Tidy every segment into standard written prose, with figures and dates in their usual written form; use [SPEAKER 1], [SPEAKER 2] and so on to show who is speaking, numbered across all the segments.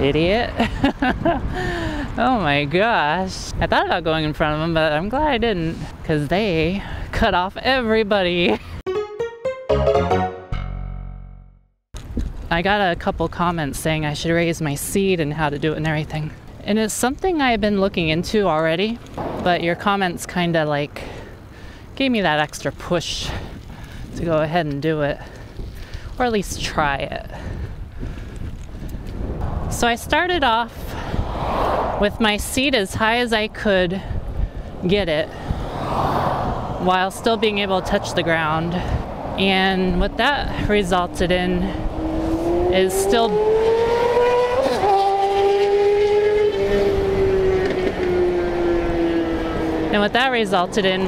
[SPEAKER 1] Idiot. Oh my gosh. I thought about going in front of them, but I'm glad I didn't, because they cut off everybody. I got a couple comments saying I should raise my seat and how to do it and everything. And it's something I've been looking into already, but your comments kind of like gave me that extra push to go ahead and do it, or at least try it. So I started off with my seat as high as I could get it while still being able to touch the ground. And what that resulted in is still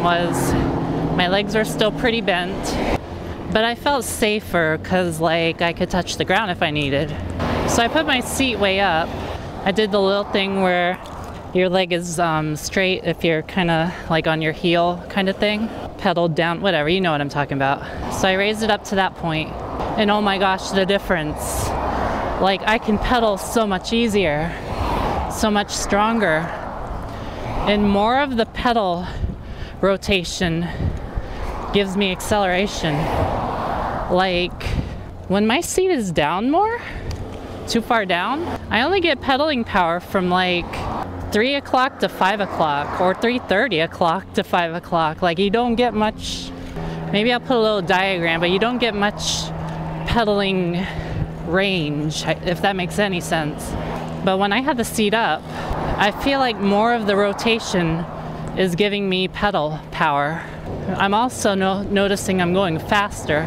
[SPEAKER 1] was my legs were still pretty bent, but I felt safer because like I could touch the ground if I needed. So I put my seat way up. I did the little thing where your leg is straight if you're kind of like on your heel kind of thing. Pedaled down, whatever, you know what I'm talking about. So I raised it up to that point, and oh my gosh, the difference. Like I can pedal so much easier, so much stronger, and more of the pedal rotation gives me acceleration. Like when my seat is down more, too far down, I only get pedaling power from like 3 o'clock to 5 o'clock or 3:30 o'clock to 5 o'clock. Like you don't get much, maybe I'll put a little diagram, but you don't get much pedaling range, if that makes any sense. But when I have the seat up, I feel like more of the rotation is giving me pedal power. I'm also noticing I'm going faster.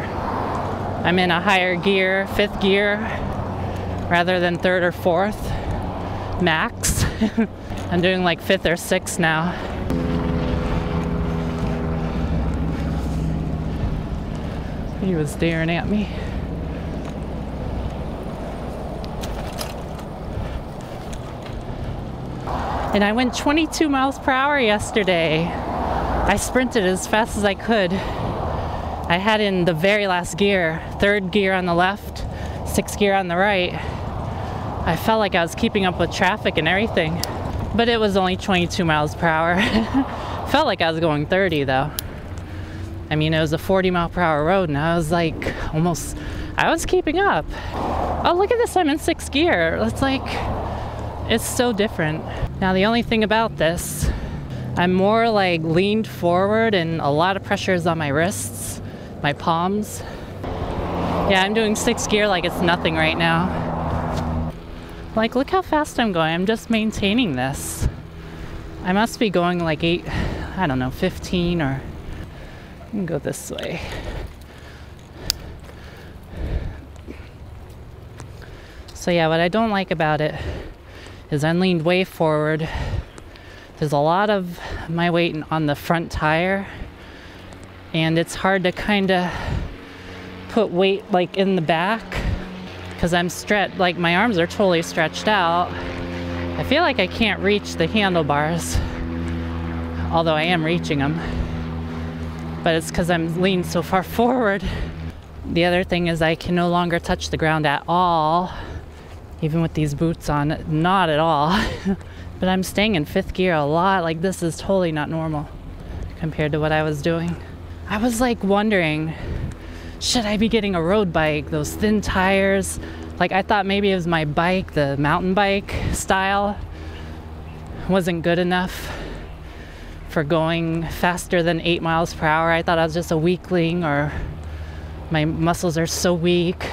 [SPEAKER 1] I'm in a higher gear, 5th gear, rather than 3rd or 4th max. I'm doing like 5th or 6th now. He was staring at me. And I went 22 miles per hour yesterday. I sprinted as fast as I could. I had in the very last gear, 3rd gear on the left, 6th gear on the right. I felt like I was keeping up with traffic and everything, but it was only 22 miles per hour. Felt like I was going 30 though. I mean, it was a 40 mile per hour road, and I was like almost, I was keeping up. Oh, look at this, I'm in 6th gear. It's like, it's so different. Now the only thing about this, I'm more like leaned forward and a lot of pressure is on my wrists, my palms. Yeah, I'm doing 6th gear like it's nothing right now. Like, look how fast I'm going. I'm just maintaining this. I must be going like 8, I don't know, 15 or, I can go this way. So yeah, what I don't like about it is I'm leaned way forward. There's a lot of my weight on the front tire, and it's hard to kind of put weight like in the back because I'm stretched, like my arms are totally stretched out. I feel like I can't reach the handlebars, although I am reaching them, but it's because I'm leaned so far forward. The other thing is I can no longer touch the ground at all, even with these boots on, not at all. But I'm staying in 5th gear a lot. Like, this is totally not normal compared to what I was doing. I was like wondering, should I be getting a road bike? Those thin tires. Like, I thought maybe it was my bike, the mountain bike style, wasn't good enough for going faster than 8 miles per hour. I thought I was just a weakling, or my muscles are so weak.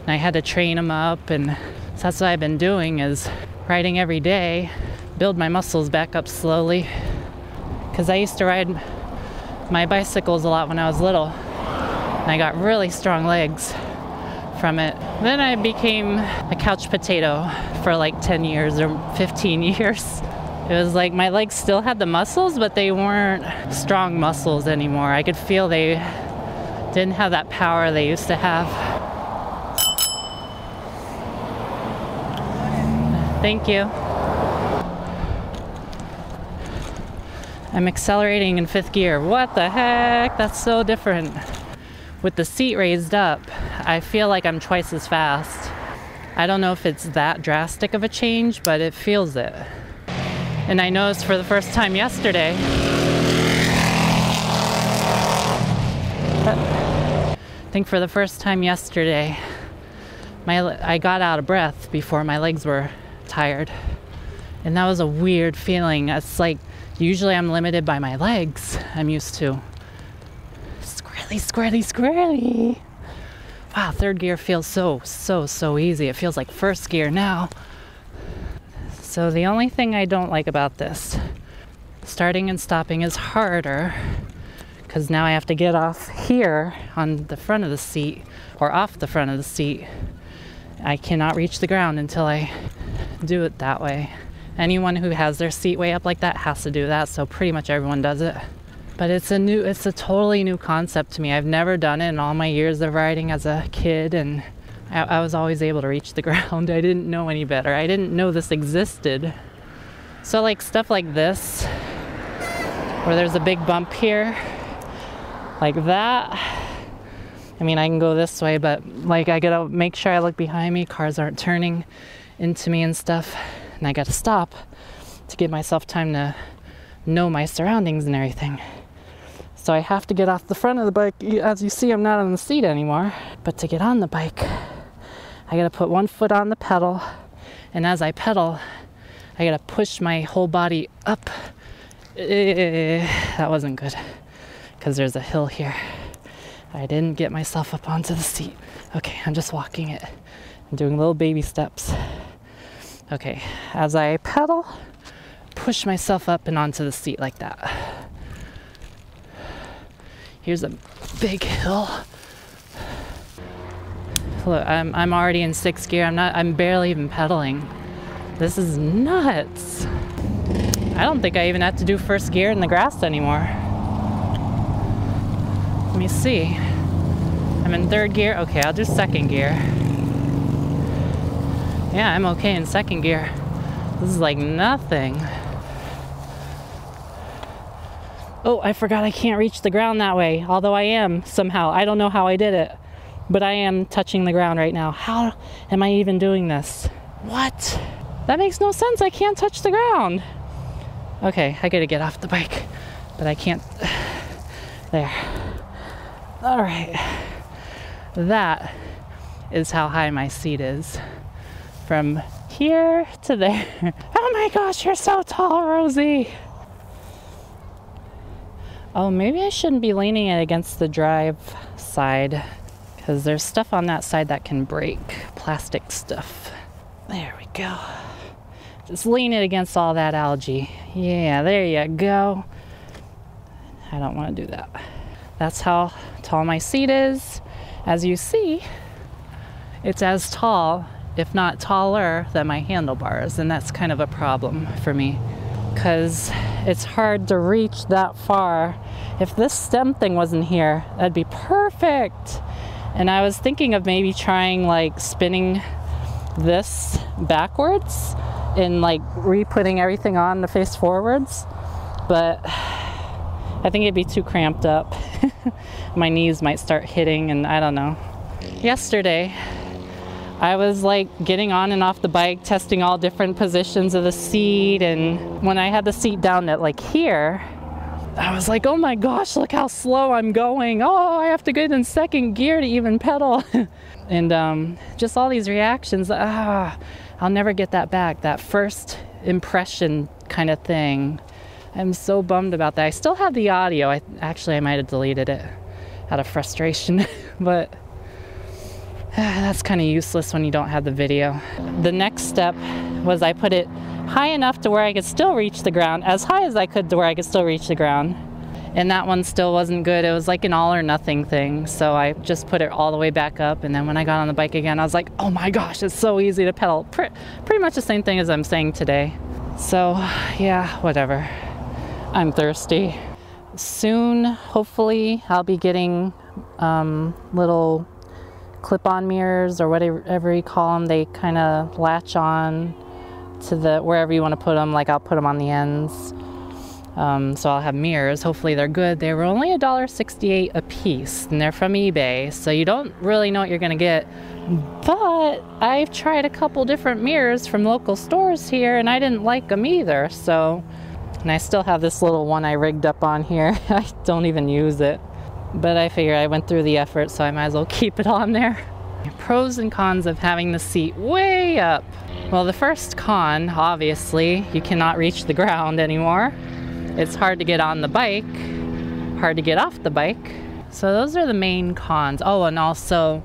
[SPEAKER 1] And I had to train them up, and so that's what I've been doing, is riding every day, build my muscles back up slowly. Because I used to ride my bicycles a lot when I was little, and I got really strong legs from it. Then I became a couch potato for like 10 years or 15 years. It was like my legs still had the muscles, but they weren't strong muscles anymore. I could feel they didn't have that power they used to have. Thank you. I'm accelerating in 5th gear. What the heck? That's so different. With the seat raised up, I feel like I'm twice as fast. I don't know if it's that drastic of a change, but it feels it. And I noticed for the first time yesterday, I got out of breath before my legs were tired. And that was a weird feeling. It's like, usually I'm limited by my legs. I'm used to squirrely. Wow, third gear feels so easy. It feels like first gear now. So the only thing I don't like about this, starting and stopping is harder, because now I have to get off here on the front of the seat, or off the front of the seat. I cannot reach the ground until I do it that way. Anyone who has their seat way up like that has to do that, so pretty much everyone does it. But it's a totally new concept to me. I've never done it in all my years of riding as a kid, and I was always able to reach the ground. I didn't know any better. I didn't know this existed. So like stuff like this, where there's a big bump here, like that. I mean, I can go this way, but like I gotta make sure I look behind me, cars aren't turning into me and stuff, and I gotta stop to give myself time to know my surroundings and everything. So I have to get off the front of the bike. As you see, I'm not on the seat anymore. But to get on the bike, I gotta put one foot on the pedal, and as I pedal, I gotta push my whole body up. That wasn't good, because there's a hill here. I didn't get myself up onto the seat. Okay, I'm just walking it. I'm doing little baby steps. Okay, as I pedal, push myself up and onto the seat like that. Here's a big hill. Look, I'm already in 6th gear. I'm barely even pedaling. This is nuts. I don't think I even have to do 1st gear in the grass anymore. Let me see. I'm in 3rd gear. Okay, I'll do 2nd gear. Yeah, I'm okay in 2nd gear. This is like nothing. Oh, I forgot I can't reach the ground that way, although I am somehow. I don't know how I did it, but I am touching the ground right now. How am I even doing this? What? That makes no sense. I can't touch the ground. Okay, I gotta get off the bike, but I can't. There. All right. That is how high my seat is. From here to there. Oh my gosh, you're so tall, Rosie. Oh, maybe I shouldn't be leaning it against the drive side, because there's stuff on that side that can break. Plastic stuff. There we go. Just lean it against all that algae. Yeah, there you go. I don't want to do that. That's how tall my seat is. As you see, it's as tall, if not taller, than my handlebars, and that's kind of a problem for me, because it's hard to reach that far. If this stem thing wasn't here, that'd be perfect. And I was thinking of maybe trying like spinning this backwards and like re-putting everything on to face forwards, but I think it'd be too cramped up. My knees might start hitting, and I don't know. Yesterday, I was like getting on and off the bike, testing all different positions of the seat, and when I had the seat down at like here, I was like, oh my gosh, look how slow I'm going. Oh, I have to get in 2nd gear to even pedal. And just all these reactions, I'll never get that back, that first impression kind of thing. I'm so bummed about that. I still have the audio. I might have deleted it out of frustration, but that's kind of useless when you don't have the video. The next step was I put it high enough to where I could still reach the ground, as high as I could to where I could still reach the ground. And that one still wasn't good. It was like an all or nothing thing. So I just put it all the way back up. And then when I got on the bike again, I was like, oh my gosh, it's so easy to pedal. Pretty much the same thing as I'm saying today. So yeah, whatever. I'm thirsty. Soon, hopefully, I'll be getting little clip-on mirrors or whatever you call them. They kind of latch on to the wherever you want to put them. Like I'll put them on the ends. So I'll have mirrors. Hopefully they're good. They were only $1.68 a piece, and they're from eBay, so you don't really know what you're gonna get. But I've tried a couple different mirrors from local stores here, and I didn't like them either. So, and I still have this little one I rigged up on here. I don't even use it, but I figure I went through the effort, so I might as well keep it on there. Pros and cons of having the seat way up. Well, the first con, obviously, you cannot reach the ground anymore. It's hard to get on the bike, hard to get off the bike. So those are the main cons. Oh, and also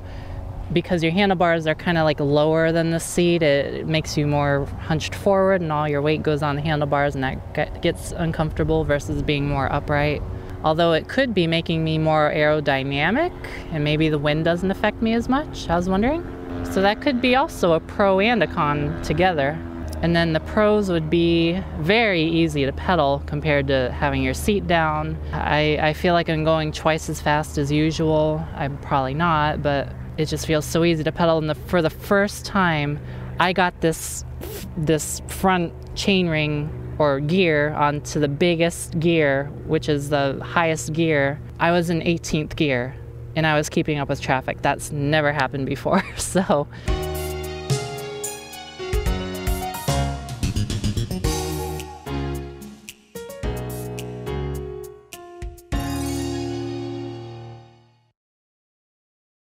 [SPEAKER 1] because your handlebars are kind of like lower than the seat, it makes you more hunched forward and all your weight goes on the handlebars, and that gets uncomfortable versus being more upright. Although it could be making me more aerodynamic and maybe the wind doesn't affect me as much, I was wondering. So that could be also a pro and a con together. And then the pros would be very easy to pedal compared to having your seat down. I feel like I'm going twice as fast as usual. I'm probably not, but it just feels so easy to pedal. And for the first time, I got this front chainring or gear onto the biggest gear, which is the highest gear. I was in 18th gear and I was keeping up with traffic. That's never happened before. So